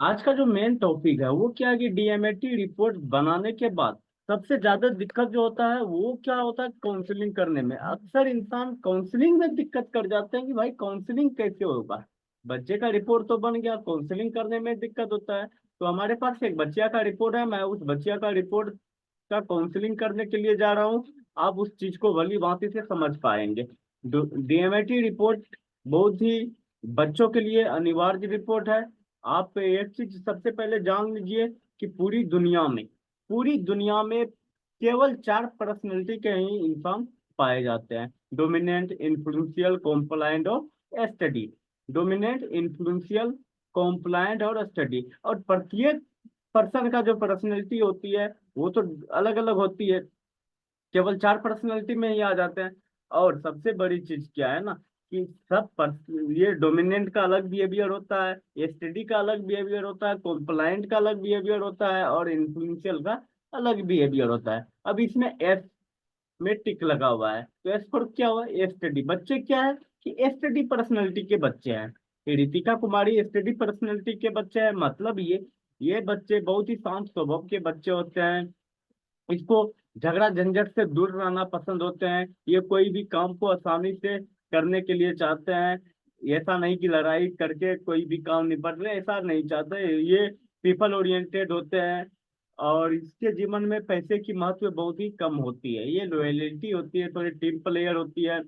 आज का जो मेन टॉपिक है वो क्या है कि डीएमएटी रिपोर्ट बनाने के बाद सबसे ज्यादा दिक्कत जो होता है वो क्या होता है, काउंसलिंग करने में। अक्सर इंसान काउंसलिंग में दिक्कत कर जाते हैं कि भाई काउंसलिंग कैसे होगा। बच्चे का रिपोर्ट तो बन गया, काउंसलिंग करने में दिक्कत होता है। तो हमारे पास एक बच्चिया का रिपोर्ट है, मैं उस बच्चिया का रिपोर्ट का काउंसलिंग करने के लिए जा रहा हूँ। आप उस चीज को भली भांति से समझ पाएंगे। डीएमएटी रिपोर्ट बहुत ही बच्चों के लिए अनिवार्य रिपोर्ट है। आप एक चीज सबसे पहले जान लीजिए कि पूरी दुनिया में केवल चार पर्सनैलिटी के ही इंसान पाए जाते हैं। डोमिनेंट, इन्फ्लुएंशियल, कॉम्प्लायंट और स्टडी। डोमिनेंट, इन्फ्लुएंशियल, कॉम्प्लायंट और स्टडी। और प्रत्येक पर्सन का जो पर्सनैलिटी होती है वो तो अलग अलग होती है, केवल चार पर्सनैलिटी में ही आ जाते हैं। और सबसे बड़ी चीज क्या है ना कि ये डोमिनेंट का अलग बिहेवियर होता है, एसटीडी का अलग बिहेवियर होता है, कॉम्प्लायंट का अलग बिहेवियर होता है और इन्फ्लुएंशियल का अलग बिहेवियर होता है। अब इसमें एस में टिक लगा हुआ है तो एस पर क्या हुआ, एसटीडी। बच्चे क्या है कि एसटीडी पर्सनैलिटी के बच्चे हैं। ये रितिका कुमारी एसटीडी पर्सनैलिटी के बच्चे हैं, मतलब ये बच्चे बहुत ही शांत स्वभाव के बच्चे होते हैं। इसको झगड़ा झंझट से दूर रहना पसंद होते हैं। ये कोई भी काम को आसानी से करने के लिए चाहते हैं। ऐसा नहीं कि लड़ाई करके कोई भी काम निपट रहे, ऐसा नहीं चाहते। ये पीपल ओरिएंटेड होते हैं और इसके जीवन में पैसे की महत्व बहुत ही कम होती है। ये लॉयलिटी होती है, थोड़ी टीम प्लेयर होती है,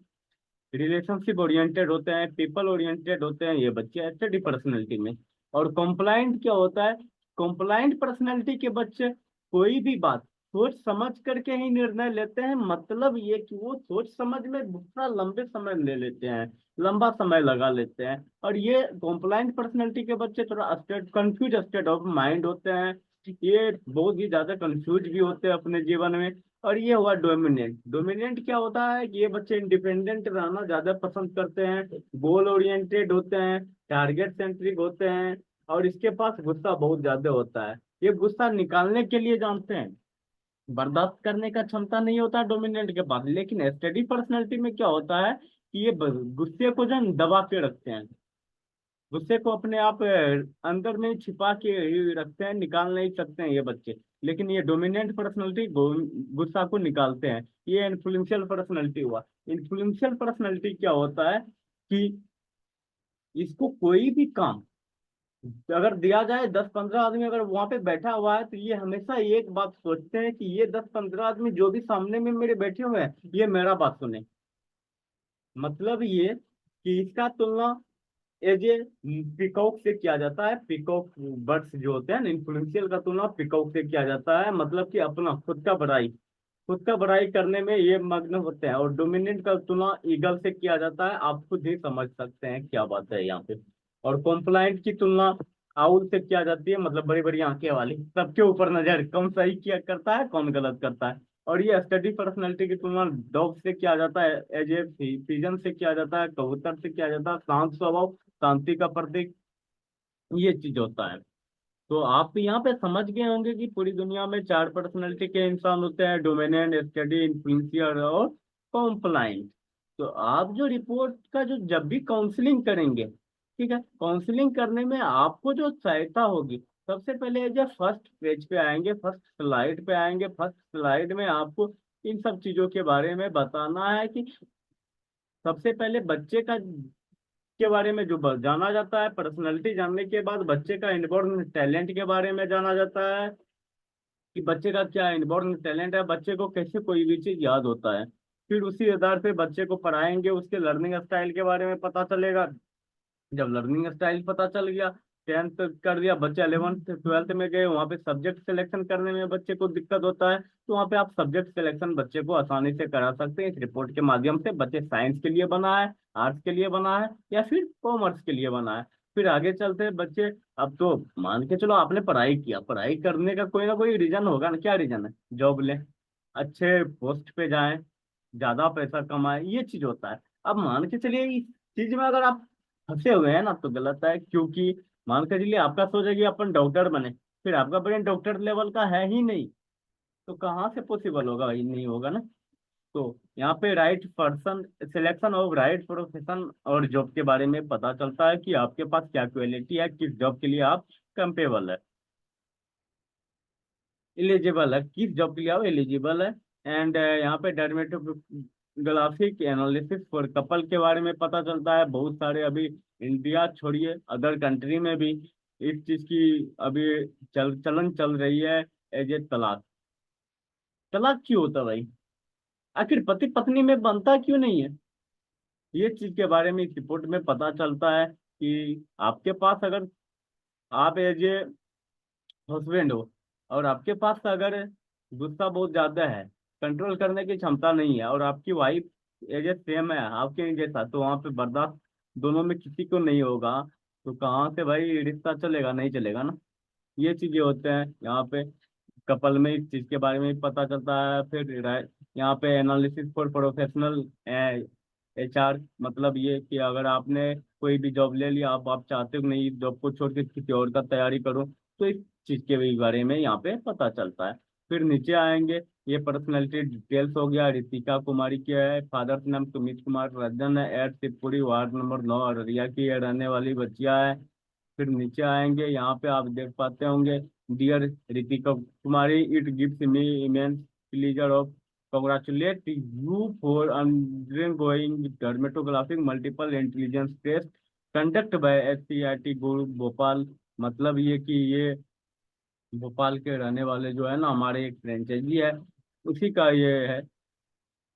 रिलेशनशिप ओरिएंटेड होते हैं, पीपल ओरिएंटेड होते हैं ये बच्चे स्टडी पर्सनैलिटी में। और कॉम्प्लाइंट क्या होता है, कॉम्प्लाइंट पर्सनैलिटी के बच्चे कोई भी बात सोच समझ करके ही निर्णय लेते हैं। मतलब ये कि वो सोच समझ में थोड़ा लंबे समय ले लेते हैं, लंबा समय लगा लेते हैं। और ये कॉम्प्लाइंट पर्सनैलिटी के बच्चे थोड़ा state confuse state of mind होते हैं। ये बहुत ही ज्यादा कंफ्यूज भी होते हैं अपने जीवन में। और ये हुआ डोमिनेंट। डोमिनेंट क्या होता है कि ये बच्चे इंडिपेंडेंट रहना ज्यादा पसंद करते हैं, गोल ओरिएंटेड होते हैं, टारगेट सेंट्रिक होते हैं और इसके पास गुस्सा बहुत ज्यादा होता है। ये गुस्सा निकालने के लिए जानते हैं, बर्दाश्त करने का क्षमता नहीं होता डोमिनेंट के पास। लेकिन स्टडी पर्सनैलिटी में क्या होता है कि ये गुस्से को जो है न दबा के रखते हैं, गुस्से को अपने आप अंदर में छिपा के ही रखते हैं, निकाल नहीं सकते हैं ये बच्चे। लेकिन ये डोमिनेंट पर्सनैलिटी गुस्सा को निकालते हैं। ये इन्फ्लुएंशियल पर्सनैलिटी हुआ। इन्फ्लुएंशियल पर्सनैलिटी क्या होता है कि इसको कोई भी काम अगर दिया जाए, 10-15 आदमी अगर वहां पे बैठा हुआ है तो ये हमेशा एक बात सोचते हैं कि ये 10-15 आदमी जो भी सामने में मेरे बैठे हुए हैं ये मेरा बात सुने। मतलब ये कि इसका तुलना एज ए पिकॉक से किया जाता है। पिकॉक बर्ड्स जो होते हैं ना, इन्फ्लुएंशियल का तुलना पिकॉक से किया जाता है। मतलब कि अपना खुद का बड़ाई करने में ये मग्न होते हैं। और डोमिनेंट का तुलना ईगल से किया जाता है। आप खुद ही समझ सकते हैं क्या बात है यहाँ पे। और कॉम्प्लाइंट की तुलना आउल से किया जाती है, मतलब बड़ी बड़ी आंखें वाली, सबके ऊपर नजर, कौन सही किया करता है कौन गलत करता है। और ये स्टडी पर्सनैलिटी की तुलना डॉग से किया जाता है, एज ए पिजन से किया जाता है, कबूतर से किया जाता है, शांत स्वभाव, शांति का प्रतीक, ये चीज होता है। तो आप यहाँ पे समझ गए होंगे कि पूरी दुनिया में चार पर्सनैलिटी के इंसान होते हैं, डोमिनेंट, स्टडी, इन्फ्लुएंशियर और कॉम्प्लाइंट। तो आप जो रिपोर्ट का जो जब भी काउंसलिंग करेंगे, ठीक है, काउंसलिंग करने में आपको जो सहायता होगी, सबसे पहले जब फर्स्ट पेज पे आएंगे, फर्स्ट स्लाइड पे आएंगे, फर्स्ट स्लाइड में आपको इन सब चीजों के बारे में बताना है कि सबसे पहले बच्चे का के बारे में जो जाना जाता है। पर्सनैलिटी जानने के बाद बच्चे का इनबॉर्न टैलेंट के बारे में जाना जाता है कि बच्चे का क्या इनबॉर्न टैलेंट है, बच्चे को कैसे कोई भी चीज याद होता है। फिर उसी आधार पे बच्चे को पढ़ाएंगे, उसके लर्निंग स्टाइल के बारे में पता चलेगा। जब लर्निंग स्टाइल पता चल गया, 10th कर दिया, बच्चे 11th 12th में गए, वहाँ पे सब्जेक्ट सिलेक्शन करने में बच्चे को दिक्कत होता है, तो वहाँ पे आप सब्जेक्ट सिलेक्शन बच्चे को आसानी से करा सकते हैं इस रिपोर्ट के माध्यम से। बच्चे साइंस के लिए बना है, आर्ट्स के लिए बना है या फिर कॉमर्स के लिए बना है। फिर आगे चलते हैं बच्चे। अब तो मान के चलो आपने पढ़ाई किया, पढ़ाई करने का कोई ना कोई रीजन होगा ना, क्या रीजन है, जॉब ले, अच्छे पोस्ट पे जाएं, ज्यादा पैसा कमाए, ये चीज होता है। अब मान के चलिए इस चीज में अगर आप फंसे हुए हैं ना तो गलत है। क्योंकि मान के चलिए आपका सोच है कि अपन डॉक्टर बने, फिर आपका ब्रेन डॉक्टर लेवल का है ही नहीं, तो कहाँ से पॉसिबल होगा, भाई नहीं होगा ना। तो यहाँ पे right person, selection of right profession और जॉब के बारे में पता चलता है कि आपके पास क्या क्वालिटी है, किस जॉब के लिए आप कंपेबल है, एलिजिबल है, किस जॉब के लिए आप एलिजिबल है। एंड यहाँ पे डर्मेटोग्राफिक एनालिसिस फॉर कपल के बारे में पता चलता है। बहुत सारे अभी इंडिया छोड़िए अदर कंट्री में भी इस चीज की अभी चलन चल रही है, एज ए तलाक। तलाक क्यों होता है भाई, आखिर पति पत्नी में बनता क्यों नहीं है, ये चीज के बारे में इस रिपोर्ट में पता चलता है कि आपके पास अगर आप एज ए हस्बैंड हो और आपके पास अगर गुस्सा बहुत ज्यादा है, कंट्रोल करने की क्षमता नहीं है, और आपकी वाइफ एज ए सेम है आपके जैसा, तो वहां पे बर्दाश्त दोनों में किसी को नहीं होगा, तो कहाँ से भाई रिश्ता चलेगा, नहीं चलेगा ना। ये चीजें होते हैं यहाँ पे कपल में, इस चीज के बारे में भी पता चलता है। फिर यहाँ पे एनालिसिस फॉर प्रोफेशनल HR, मतलब ये कि अगर आपने कोई भी जॉब ले लिया, आप चाहते हो कि नहीं जॉब को छोड़ के किसी और का तैयारी करो, तो इस चीज के भी बारे में यहाँ पे पता चलता है। फिर नीचे आएंगे, ये पर्सनैलिटी डिटेल्स हो गया। रितिका कुमारी क्या है, फादर का नाम सुमित कुमार रंजन है, at Shivpuri ward number 9 Araria की ये रहने वाली बच्चिया है। फिर नीचे आएंगे, यहाँ पे आप देख पाते होंगे, dear Ritika Kumari, it gives me immense pleasure of congratulate you for undergoing dermatographic multiple intelligence test conduct by SCIT गुरु भोपाल। मतलब ये कि ये भोपाल के रहने वाले जो है ना, हमारे एक फ्रेंचाइजी है, उसी का ये है,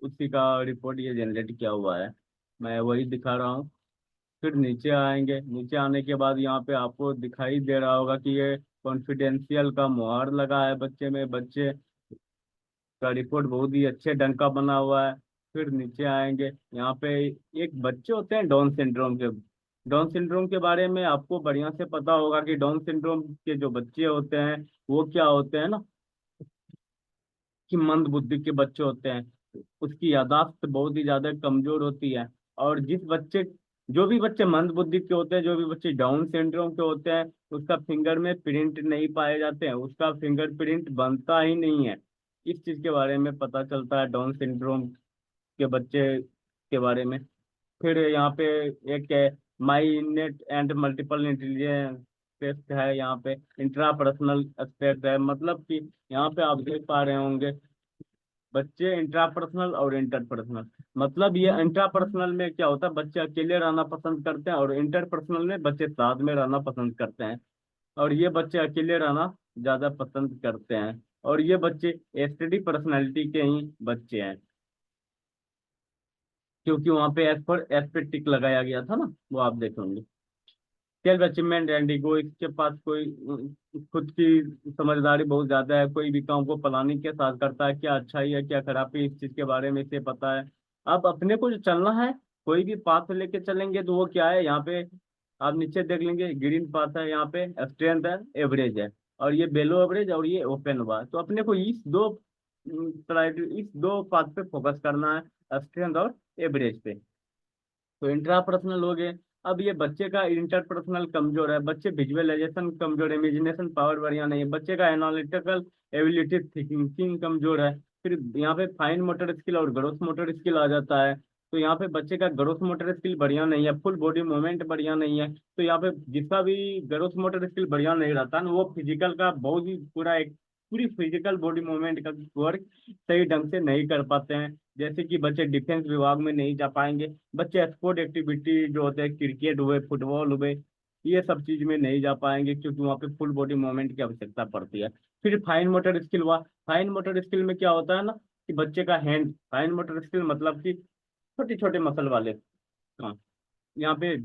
उसी का रिपोर्ट ये जनरेट किया हुआ है, मैं वही दिखा रहा हूँ। फिर नीचे आएंगे, नीचे आने के बाद यहाँ पे आपको दिखाई दे रहा होगा कि ये कॉन्फिडेंशियल का मुहर लगा है बच्चे में, बच्चे का रिपोर्ट बहुत ही अच्छे ढंग का बना हुआ है। फिर नीचे आएंगे, यहाँ पे एक बच्चे होते हैं डाउन सिंड्रोम के, डाउन सिंड्रोम के बारे में आपको बढ़िया से पता होगा कि डाउन सिंड्रोम के जो बच्चे होते हैं वो क्या होते हैं ना, कि मंद बुद्धि के बच्चे होते हैं, उसकी यादाश्त बहुत ही ज्यादा कमजोर होती है। और जो भी बच्चे मंद बुद्धि के होते हैं, जो भी बच्चे डाउन सिंड्रोम के होते हैं, उसका फिंगर में प्रिंट नहीं पाए जाते हैं, उसका फिंगर प्रिंट बनता ही नहीं है। इस चीज के बारे में पता चलता है डाउन सिंड्रोम के बच्चे के बारे में। फिर यहाँ पे एक है my innate and multiple intelligence test है, यहाँ पे इंट्रापर्सनल एस्पेक्ट है, मतलब कि यहाँ पे आप देख पा रहे होंगे बच्चे इंट्रापर्सनल और इंटरपर्सनल। मतलब ये इंट्रापर्सनल में क्या होता है, बच्चे अकेले रहना पसंद करते हैं, और इंटरपर्सनल में बच्चे साथ में रहना पसंद करते हैं, और ये बच्चे अकेले रहना ज्यादा पसंद करते हैं, और ये बच्चे एसटीडी पर्सनैलिटी के ही बच्चे हैं, क्योंकि वहां पे एस पे टिक लगाया गया था ना, वो आप देखेंगे। सेल्फ अचीवमेंट एंड ईगो, इसके पास कोई खुद की समझदारी बहुत ज्यादा है, कोई भी काम को प्लानिंग के साथ करता है, क्या अच्छाई है क्या खराबी, इस चीज के बारे में इसे पता है। अब अपने को जो चलना है, कोई भी पाथ लेके चलेंगे तो वो क्या है, यहाँ पे आप नीचे देख लेंगे ग्रीन पाथ है, यहाँ पे स्ट्रेंथ है, एवरेज है, और ये बेलो एवरेज और ये ओपन हुआ है। तो अपने को इस दो पाथ पे फोकस करना है, स्ट्रेंथ और एवरेज पे। तो इंट्रापर्सनल हो गए। अब ये बच्चे का इंटरपर्सनल कमजोर है, बच्चे विजुअलाइजेशन कमजोर है, इमेजिनेशन पावर बढ़िया नहीं है, बच्चे का एनालिटिकल एबिलिटी थिंकिंग कमजोर है। फिर यहाँ पे फाइन मोटर स्किल और ग्रोथ मोटर स्किल आ जाता है। तो यहाँ पे बच्चे का ग्रोथ मोटर स्किल बढ़िया नहीं है, फुल बॉडी मूवमेंट बढ़िया नहीं है, तो यहाँ पे जिसका भी ग्रोथ मोटर स्किल बढ़िया नहीं रहता ना, वो फिजिकल का बहुत ही पूरी फिजिकल बॉडी मूवमेंट का वर्क सही ढंग से नहीं कर पाते हैं। जैसे कि बच्चे डिफेंस विभाग में नहीं जा पाएंगे, बच्चे स्पोर्ट एक्टिविटी जो होते हैं, क्रिकेट हुए, फुटबॉल हुए, ये सब चीज में नहीं जा पाएंगे, क्योंकि वहाँ पे फुल बॉडी मूवमेंट की आवश्यकता पड़ती है। फिर फाइन मोटर स्किल हुआ, फाइन मोटर स्किल में क्या होता है ना, कि बच्चे का हैंड, फाइन मोटर स्किल मतलब कि छोटे छोटे मसल वाले काम, यहाँ पे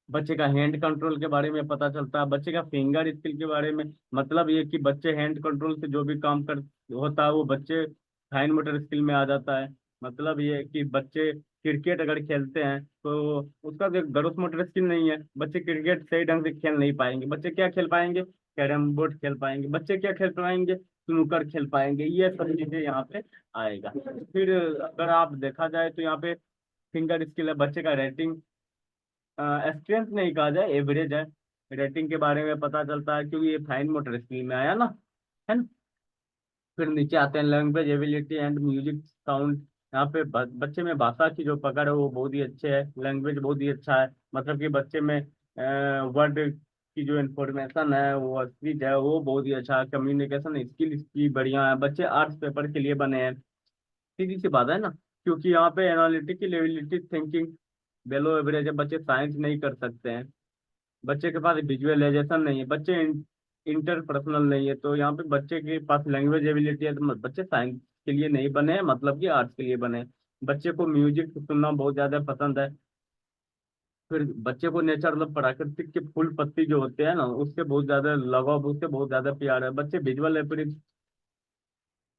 बच्चे का हैंड कंट्रोल के बारे में पता चलता है, बच्चे का फिंगर स्किल के बारे में, मतलब ये कि बच्चे हैंड कंट्रोल से जो भी काम कर होता है वो बच्चे फाइन मोटर स्किल में आ जाता है। मतलब ये कि बच्चे क्रिकेट अगर खेलते हैं तो उसका जो ग्रोथ मोटर स्किल नहीं है, बच्चे क्रिकेट सही ढंग से खेल नहीं पाएंगे, बच्चे क्या खेल पाएंगे, कैरम बोर्ड खेल पाएंगे, बच्चे क्या खेल पाएंगे, स्नूकर खेल पाएंगे, ये सब चीजें यहाँ पे आएगा। फिर अगर आप देखा जाए तो यहाँ पे फिंगर स्किल है, बच्चे का रेटिंग स्ट्रेंथ नहीं कहा जाए, एवरेज है, रेटिंग के बारे में पता चलता है, क्योंकि ये फाइन मोटर स्किल में आया ना, है ना। फिर नीचे आते हैं language ability and music sound. यहाँ पे बच्चे में भाषा की जो पकड़ है वो बहुत ही अच्छे है, लैंग्वेज बहुत ही अच्छा है, मतलब कि बच्चे में वर्ड की जो इन्फॉर्मेशन है वो स्पीच है वो बहुत ही अच्छा है, कम्युनिकेशन स्किल इसकी बढ़िया है, बच्चे आर्ट्स पेपर के लिए बने हैं। सीधी सी बात है ना, क्योंकि यहाँ पे एनालिटिकल एबिलिटी थिंकिंग बेलो एवरेज है, बच्चे साइंस नहीं कर सकते हैं, बच्चे के पास विजुअलाइजेशन नहीं है, बच्चे इंटरपर्सनल नहीं है, तो यहाँ पे बच्चे के पास लैंग्वेज एबिलिटी है, तो बच्चे साइंस के लिए नहीं बने हैं, मतलब कि आर्ट्स के लिए बने हैं। बच्चे को म्यूजिक सुनना बहुत ज्यादा पसंद है, फिर बच्चे को नेचर मतलब प्राकृतिक के फूल पत्ती जो होते हैं ना उससे बहुत ज्यादा लगाव, उससे बहुत ज्यादा प्यार है। बच्चे विजुअल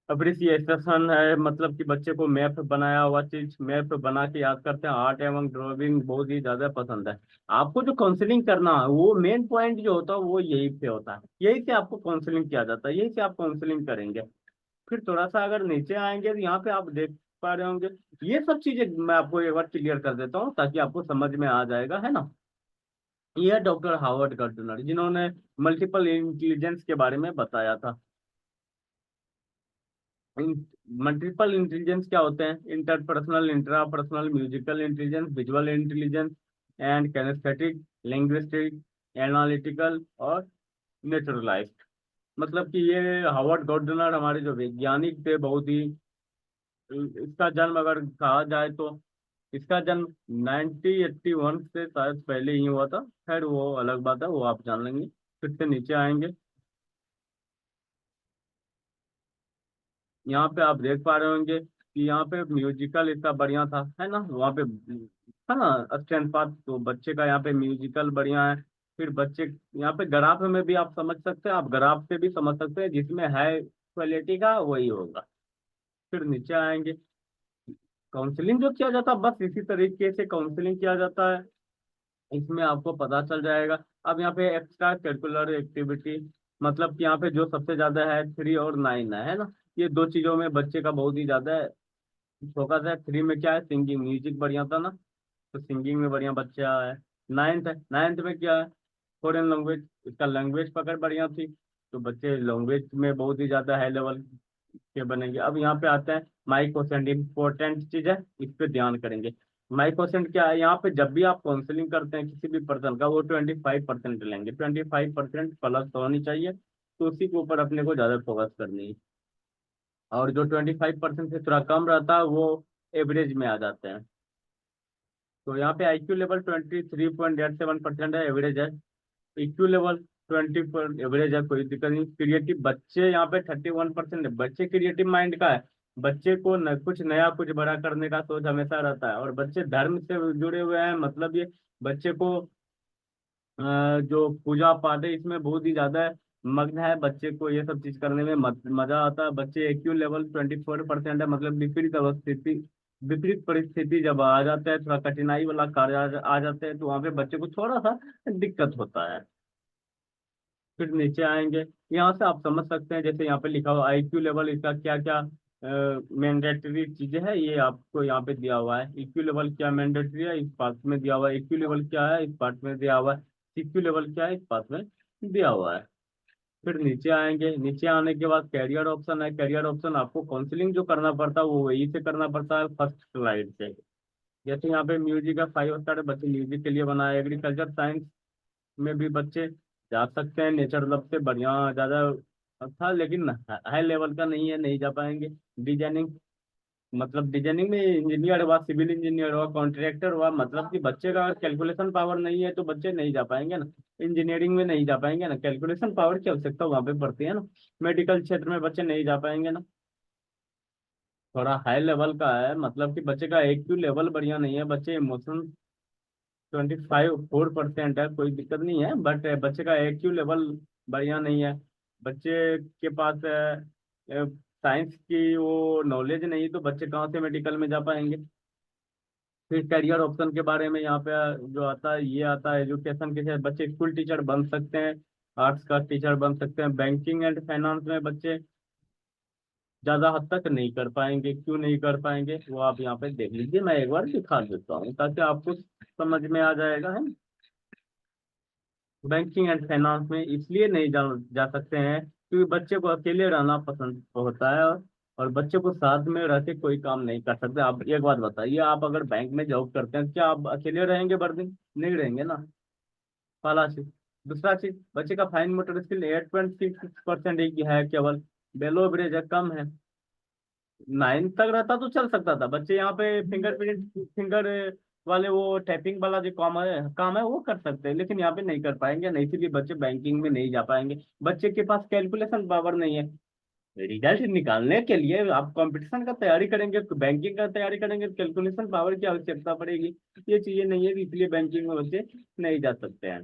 अप्रिसिएशन है, मतलब कि बच्चे को मैप बनाया हुआ चीज मैप बना के याद करते हैं, आर्ट एवं ड्राइंग बहुत ही ज्यादा पसंद है। आपको जो काउंसलिंग करना है वो मेन पॉइंट जो होता है वो यही पे होता है, यही से आपको काउंसलिंग किया जाता है, यही से आप काउंसलिंग करेंगे। फिर थोड़ा सा अगर नीचे आएंगे तो यहाँ पे आप देख पा रहे होंगे, ये सब चीजें मैं आपको एक बार क्लियर कर देता हूँ ताकि आपको समझ में आ जाएगा, है ना। ये डॉक्टर हार्वर्ड गर्टनर जिन्होंने मल्टीपल इंटेलिजेंस के बारे में बताया था। मल्टीपल इंटेलिजेंस क्या होते हैं? Interpersonal, intrapersonal, musical intelligence, visual intelligence and kinaesthetic, linguistic, analytical और नेचुरलाइज्ड। मतलब कि ये हार्वर्ड गार्डनर हमारे जो वैज्ञानिक थे बहुत ही, इसका जन्म अगर कहा जाए तो इसका जन्म 1981 से शायद पहले ही हुआ था, खैर वो अलग बात है, वो आप जान लेंगे। फिर से नीचे आएंगे, यहाँ पे आप देख पा रहे होंगे कि यहाँ पे म्यूजिकल इसका बढ़िया था, है ना, वहाँ पे है ना स्टैंड पाथ, तो बच्चे का यहाँ पे म्यूजिकल बढ़िया है। फिर बच्चे यहाँ पे ग्राफ में भी आप समझ सकते हैं, आप ग्राफ से भी समझ सकते हैं, जिसमें है क्वालिटी का वही होगा। फिर नीचे आएंगे, काउंसलिंग जो किया जाता है बस इसी तरीके से काउंसलिंग किया जाता है, इसमें आपको पता चल जाएगा। अब यहाँ पे एक्स्ट्रा करिकुलर एक्टिविटी, मतलब कि यहाँ पे जो सबसे ज्यादा है 3 और 9 है ना, ये दो चीजों में बच्चे का बहुत ही ज्यादा फोकस है। 3 में क्या है? सिंगिंग, म्यूजिक बढ़िया था ना, तो सिंगिंग में बढ़िया बच्चा है। 9th है, 9th में क्या है? फॉरेन लैंग्वेज, इसका लैंग्वेज पकड़ बढ़िया थी, तो बच्चे लैंग्वेज में बहुत ही ज्यादा हाई लेवल के बनेंगे। अब यहाँ पे आते हैं माई क्वेश्चन, इंपॉर्टेंट चीज है, इस पे ध्यान करेंगे। माई क्वेश्चन क्या है? यहाँ पे जब भी आप काउंसलिंग करते हैं किसी भी पर्सन का, वो 25% लेंगे, 25% प्लस तो होनी चाहिए, तो उसी के ऊपर अपने को ज्यादा फोकस करनी है। और जो 25% से थोड़ा कम रहता है वो एवरेज में आ जाते हैं। तो यहाँ पे IQ लेवल 23.87% है, एवरेज है। EQ लेवल 20 पर एवरेज है, कोई दिक्कत नहीं। क्रिएटिव बच्चे यहाँ पे 31% है, बच्चे क्रिएटिव माइंड का है, बच्चे को कुछ नया कुछ बड़ा करने का सोच हमेशा रहता है। और बच्चे धर्म से जुड़े हुए हैं, मतलब ये बच्चे को जो पूजा पाठ है इसमें बहुत ही ज्यादा मग्न है, बच्चे को ये सब चीज करने में मजा आता है। बच्चे EQ लेवल 24% है, मतलब विपरीत अवस्थिति, विपरीत परिस्थिति जब आ जाता है, थोड़ा कठिनाई वाला कार्य आ जाते हैं, तो वहाँ पे बच्चे को थोड़ा सा दिक्कत होता है। फिर नीचे आएंगे, यहाँ से आप समझ सकते हैं, जैसे यहाँ पे लिखा हुआ IQ लेवल, इसका क्या क्या मैंडेटरी चीजें है ये आपको यहाँ पे दिया हुआ है। EQ लेवल क्या मैंडेटरी है इस पार्ट में दिया हुआ है, EQ लेवल क्या है इस पार्ट में दिया हुआ है, CQ लेवल क्या है इस पार्ट में दिया हुआ है। फिर नीचे आएंगे, नीचे आने के बाद कैरियर ऑप्शन है, कैरियर ऑप्शन आपको काउंसलिंग जो करना पड़ता है वो वही से करना पड़ता है, फर्स्ट स्लाइड से। जैसे यहाँ पे म्यूजिक का 5 स्टार, बच्चे म्यूजिक के लिए बनाए। एग्रीकल्चर साइंस में भी बच्चे जा सकते हैं, नेचर लब से बढ़िया ज्यादा था, लेकिन हाई लेवल का नहीं है, नहीं जा पाएंगे। डिजाइनिंग, मतलब डिजाइनिंग में इंजीनियर हुआ, सिविल इंजीनियर हुआ, कॉन्ट्रैक्टर हुआ, मतलब कि बच्चे का कैलकुलेशन पावर नहीं है तो बच्चे नहीं जा पाएंगे ना, इंजीनियरिंग में नहीं जा पाएंगे ना, कैलकुलेशन पावर की आवश्यकता वहां पे पड़ती है ना। मेडिकल क्षेत्र में बच्चे नहीं जा पाएंगे ना, थोड़ा हाई लेवल का है, मतलब कि बच्चे का IQ लेवल बढ़िया नहीं है, बच्चे इमोशन 25.4% है, कोई दिक्कत नहीं है, बट बच्चे का IQ लेवल बढ़िया नहीं है। बच्चे के पास साइंस की वो नॉलेज नहीं, तो बच्चे कहाँ से मेडिकल में जा पाएंगे। फिर करियर ऑप्शन के बारे में यहाँ पे जो आता है ये आता है एजुकेशन के, बच्चे स्कूल टीचर बन सकते हैं, आर्ट्स का टीचर बन सकते हैं। बैंकिंग एंड फाइनेंस में बच्चे ज्यादा हद तक नहीं कर पाएंगे, क्यों नहीं कर पाएंगे वो आप यहाँ पे देख लीजिए, मैं एक बार दिखा देता हूँ ताकि आपको समझ में आ जाएगा, है। बैंकिंग एंड फाइनेंस में इसलिए नहीं जा सकते हैं क्योंकि बच्चे को अकेले रहना पसंद होता है, और बच्चे को साथ में रह के कोई काम नहीं कर सकते। आप एक बात बताइए, आप अगर बैंक में जॉब करते हैं क्या आप अकेले रहेंगे? वर्दिन नहीं रहेंगे ना, खालासी दूसरा चीज, बच्चे का फाइन मोटर स्किल 8.6% ही है केवल, बेलो एवरेज है, कम है। 9 तक रहता तो चल सकता था, बच्चे यहाँ पे फिंगरप्रिंट फिंगर वाले वो टैपिंग वाला जो काम है वो कर सकते हैं, लेकिन यहाँ पे नहीं कर पाएंगे, नहीं, इसीलिए बच्चे बैंकिंग में नहीं जा पाएंगे। बच्चे के पास कैलकुलेशन पावर नहीं है। रिजल्ट निकालने के लिए आप कंपटीशन का तैयारी करेंगे, बैंकिंग का तैयारी करेंगे, कैलकुलेशन पावर की आवश्यकता पड़ेगी। ये चीजें नहीं है, इसलिए बैंकिंग में बच्चे नहीं जा सकते हैं।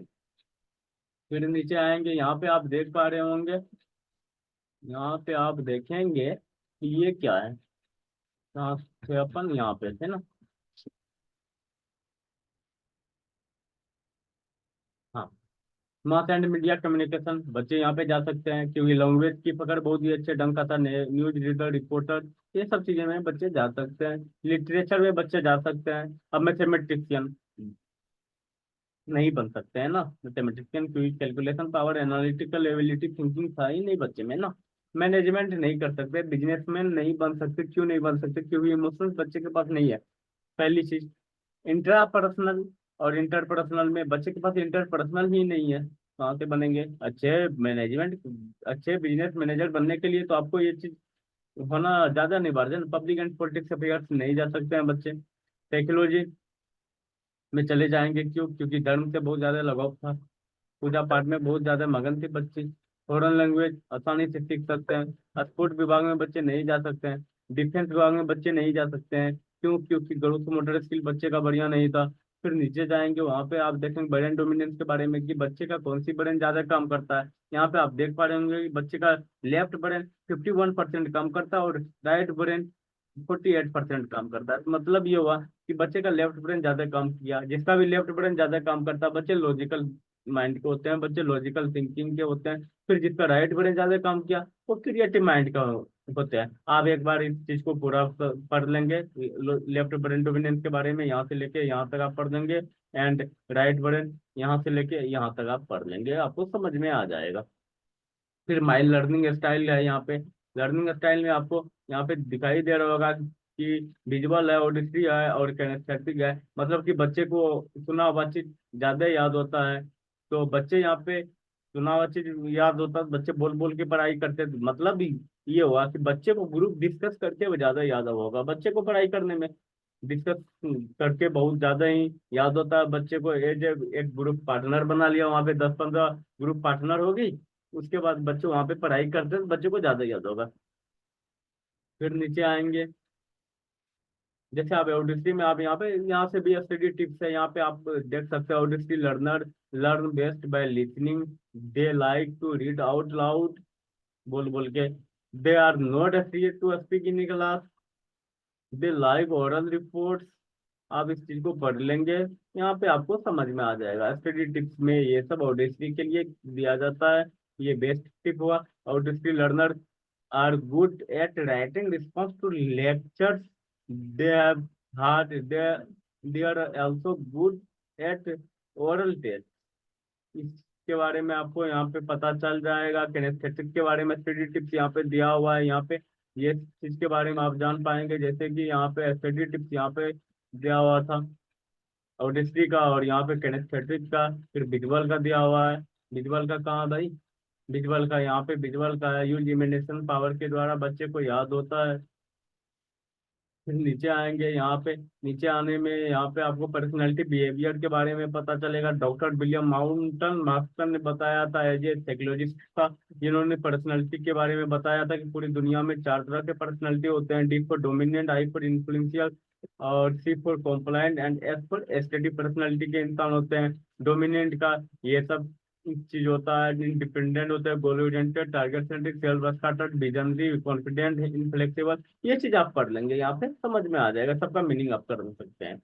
फिर नीचे आएंगे, यहाँ पे आप देख पा रहे होंगे, यहाँ पे आप देखेंगे कि ये क्या है। यहाँ से अपन यहाँ पे थे ना। हाँ, मास एंड मीडिया कम्युनिकेशन, बच्चे यहाँ पे जा सकते हैं, क्योंकि लैंग्वेज की पकड़ बहुत ही अच्छे ढंग का था। न्यूज रीडर, रिपोर्टर, ये सब चीजें में बच्चे जा सकते हैं। लिटरेचर में बच्चे जा सकते हैं। अब मैथमेटिशियन नहीं बन सकते हैं ना मैथमेटिशियन, क्योंकि calculation power, analytical ability, thinking था ही नहीं बच्चे में ना। मैनेजमेंट नहीं कर सकते, बिजनेसमैन नहीं बन सकते। क्यों नहीं बन सकते? क्योंकि इमोशंस बच्चे के पास नहीं है, पहली चीज। इंट्रापर्सनल और इंटरपर्सनल में बच्चे के पास इंटरपर्सनल ही नहीं है, कहाँ से बनेंगे अच्छे मैनेजमेंट? अच्छे बिजनेस मैनेजर बनने के लिए तो आपको ये चीज होना ज्यादा अनिवार्य है। पब्लिक एंड पॉलिटिक्स अफेयर्स नहीं जा सकते हैं बच्चे। टेक्नोलॉजी में चले जाएंगे, क्यों? क्योंकि धर्म से बहुत ज्यादा लगाव था, पूजा पाठ में बहुत ज्यादा मगन थी बच्चे। फॉरेन लैंग्वेज आसानी से सीख सकते हैं। स्पोर्ट विभाग में बच्चे नहीं जा सकते हैं। डिफेंस विभाग में बच्चे नहीं जा सकते हैं, क्यों? क्योंकि ग्रोथ मोटर स्किल बच्चे का बढ़िया नहीं था। फिर नीचे जाएंगे, वहां पे आप देखेंगे ब्रेन डोमिनेंस के बारे में, कि बच्चे का कौन सी ब्रेन ज्यादा काम करता है। यहाँ पे आप देख पा रहे होंगे कि बच्चे का लेफ्ट ब्रेन 51% काम करता है, और राइट ब्रेन 48% काम करता है। मतलब ये हुआ कि बच्चे का लेफ्ट ब्रेन ज्यादा काम किया। जिसका भी लेफ्ट ब्रेन ज्यादा काम करता है, बच्चे लॉजिकल माइंड के होते हैं, बच्चे लॉजिकल थिंकिंग के होते हैं। फिर जिसका राइट ब्रेन ज्यादा काम किया, वो क्रिएटिव माइंड का होता है। आप एक बार इस चीज को पूरा पढ़ लेंगे, लेफ्ट ब्रेन डोमिनेंस के बारे में, यहाँ से लेके यहाँ तक आप पढ़ लेंगे, एंड राइट ब्रेन यहाँ से लेके यहाँ तक आप पढ़ लेंगे, आपको समझ में आ जाएगा। फिर माइल लर्निंग स्टाइल है यहाँ पे। लर्निंग स्टाइल में आपको यहाँ पे दिखाई दे रहा होगा कि विजुअल है, ऑडिटरी है और किनेस्थेटिक है। मतलब कि बच्चे को सुना हुआ चीज ज्यादा याद होता है, तो बच्चे यहाँ पे सुना हुआ चीज याद होता है, बच्चे बोल बोल के पढ़ाई करते हैं। मतलब ये हुआ कि बच्चे को ग्रुप डिस्कस करके वो ज्यादा याद होगा, बच्चे को पढ़ाई करने में डिस्कस करके बहुत ज्यादा ही याद होता है। बच्चे को एज एक ग्रुप पार्टनर बना लिया, वहां पे 10-15 ग्रुप पार्टनर होगी, उसके बाद बच्चे वहां पे पढ़ाई करते हैं तो बच्चे को ज्यादा याद होगा। फिर नीचे आएंगे, जैसे आप ओडिसी में, आप यहाँ से भी स्टडी टिप्स है, यहाँ पे आप देख सकते हो। Auditory learner learn best by listening, they like to read out loud, बोल बोल के। They are not afraid to speak in class, they like oral reports. आप इस चीज को पढ़ लेंगे, यहाँ पे आपको समझ में आ जाएगा। स्टडी टिप्स में ये सब ओडिसी के लिए दिया जाता है, ये बेस्ट टिप हुआ। Auditory learner are good at writing response to lectures. They have had they are also good at oral test. इसके बारे में आपको यहाँ पे पता चल जाएगा। किनेस्थेटिक के बारे में स्टडी टिप्स यहाँ पे दिया हुआ है। यहाँ पे ये चीज के बारे में आप जान पाएंगे, जैसे कि यहाँ पे स्टडी टिप्स यहाँ पे दिया हुआ था ऑडिटरी का, और यहाँ पे किनेस्थेटिक का। फिर विजुअल का दिया हुआ है। विजुअल का कहाँ भाई? विजुअल का यहाँ पे, विजुअल का यूज इमेजिनेशन पावर के द्वारा बच्चे को याद होता है। फिर नीचे आएंगे, यहाँ पे नीचे आने में यहाँ पे आपको पर्सनैलिटी बिहेवियर के बारे में पता चलेगा। डॉक्टर विलियम माउंटन मास्टर ने बताया था, एज ए साइकोलॉजिस्ट था, जिन्होंने पर्सनैलिटी के बारे में बताया था कि पूरी दुनिया में 4 तरह के पर्सनैलिटी होते हैं। D for dominant, I for influential, और C for compliant, and S for study personality के इंसान होते हैं। डोमिनेंट का ये सब चीज होता है, इंडिपेंडेंट होता है, goal oriented, target centric, self started, visionary, confident, inflexible. ये चीज आप पढ़ लेंगे, यहाँ पे समझ में आ जाएगा, सबका मीनिंग आप कर सकते हैं।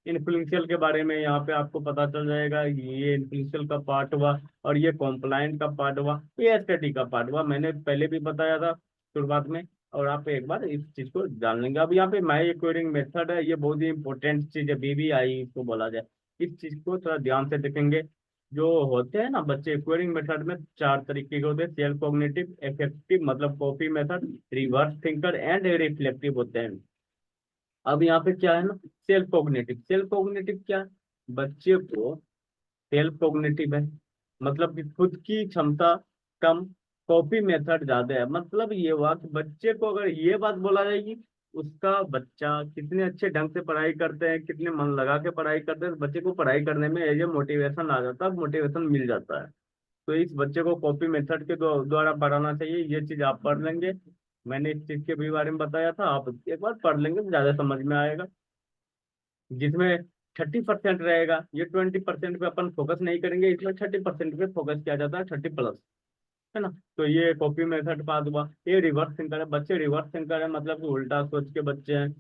इन्फ्लुएंशियल के बारे में यहाँ पे आपको पता चल जाएगा, ये इन्फ्लुएंशियल का पार्ट हुआ, और ये कॉम्प्लायंट का पार्ट हुआ, ये स्टडी का पार्ट हुआ। मैंने पहले भी बताया था शुरुआत में, और आप एक बार इस चीज को जान लेंगे। अब यहाँ पे माई एक्वेरिंग मेथड है, ये बहुत ही इंपॉर्टेंट चीज है, बीबीआई इसको बोला जाए। इस चीज को थोड़ा ध्यान से देखेंगे। जो होते हैं ना बच्चे, एक्वेरिंग मेथड में 4 तरीके के होते हैं। सेल्फ कॉग्निटिव, इफेक्टिव मतलब copy method, reverse thinker and reflective होते हैं। अब यहाँ पे क्या है ना, सेल्फ कॉग्निटिव। सेल्फ कॉग्निटिव क्या है? बच्चे को सेल्फ कॉग्निटिव है, मतलब कि खुद की क्षमता कम, कॉपी मेथड ज्यादा है। मतलब ये हुआ कि बच्चे को अगर ये बात बोला जाएगी, उसका बच्चा कितने अच्छे ढंग से पढ़ाई करते हैं, कितने मन लगा के पढ़ाई करते हैं, तो बच्चे को पढ़ाई करने में एज ए मोटिवेशन आ जाता है, मोटिवेशन मिल जाता है। तो इस बच्चे को कॉपी मेथड के द्वारा पढ़ाना चाहिए। ये चीज आप पढ़ लेंगे, मैंने इस चीज के भी बारे में बताया था, आप एक बार पढ़ लेंगे तो ज्यादा समझ में आएगा। जिसमें 30% रहेगा, ये 20% पे अपन फोकस नहीं करेंगे, इसमें 30% पे फोकस किया जाता है, 30+, है ना। तो ये कॉपी मेथड पास हुआ। ये रिवर्स थिंकर है, बच्चे रिवर्स थिंकर है, मतलब कि उल्टा सोच के बच्चे हैं।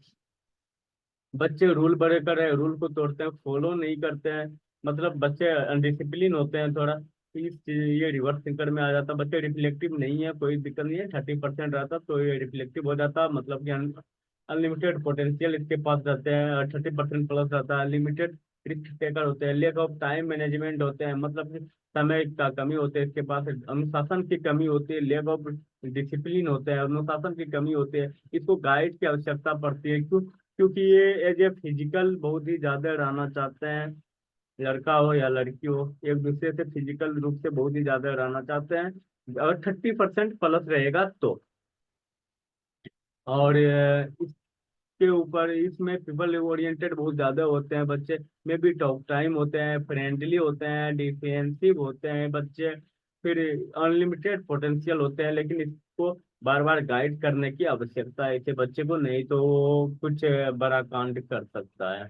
बच्चे रूल बड़े कर रहे हैं, रूल को तोड़ते हैं, फॉलो नहीं करते हैं, मतलब बच्चे अनडिसिप्लिन होते हैं थोड़ा। तो ये रिवर्स थिंकर में आ जाता है। बच्चे रिफ्लेक्टिव नहीं है, कोई दिक्कत नहीं है, 30% रहता तो ये रिफ्लेक्टिव हो जाता, मतलब कि अनलिमिटेड पोटेंशियल इसके पास रहते हैं, 30% प्लस रहता है, अनलिमिटेड रिस्क टेकर होते हैं, लेक ऑफ टाइम मैनेजमेंट होते हैं, मतलब कि समय का कमी होते है इसके पास, अनुशासन की कमी होती है, लेक ऑफ डिसिप्लिन होते हैं, अनुशासन की कमी होती है, इसको गाइड की आवश्यकता पड़ती है। क्योंकि ये एज ए फिजिकल बहुत ही ज्यादा रहना चाहते हैं, लड़का हो या लड़की हो, एक दूसरे से फिजिकल रूप से बहुत ही ज्यादा रहना चाहते हैं, अगर 30% प्लस रहेगा तो। और इसके ऊपर इसमें पीपल ओरिएंटेड बहुत ज्यादा होते हैं बच्चे, में भी टॉक टाइम होते हैं, फ्रेंडली होते हैं, डिफेंसिव होते हैं बच्चे, फिर अनलिमिटेड पोटेंशियल होते हैं, लेकिन इसको बार बार गाइड करने की आवश्यकता है ऐसे बच्चे को, नहीं तो वो कुछ बड़ा कांड कर सकता है।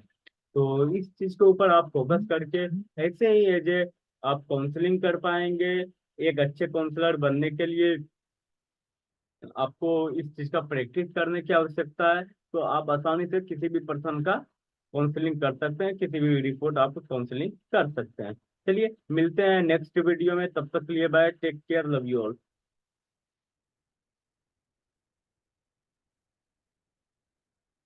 तो इस चीज के ऊपर आप फोकस करके ऐसे ही एज ए आप काउंसलिंग कर पाएंगे। एक अच्छे काउंसलर बनने के लिए आपको इस चीज का प्रैक्टिस करने की आवश्यकता है, तो आप आसानी से किसी भी पर्सन का काउंसलिंग कर सकते हैं, किसी भी रिपोर्ट आप काउंसलिंग कर सकते हैं। चलिए मिलते हैं नेक्स्ट वीडियो में, तब तक के लिए bye, take care, love you all.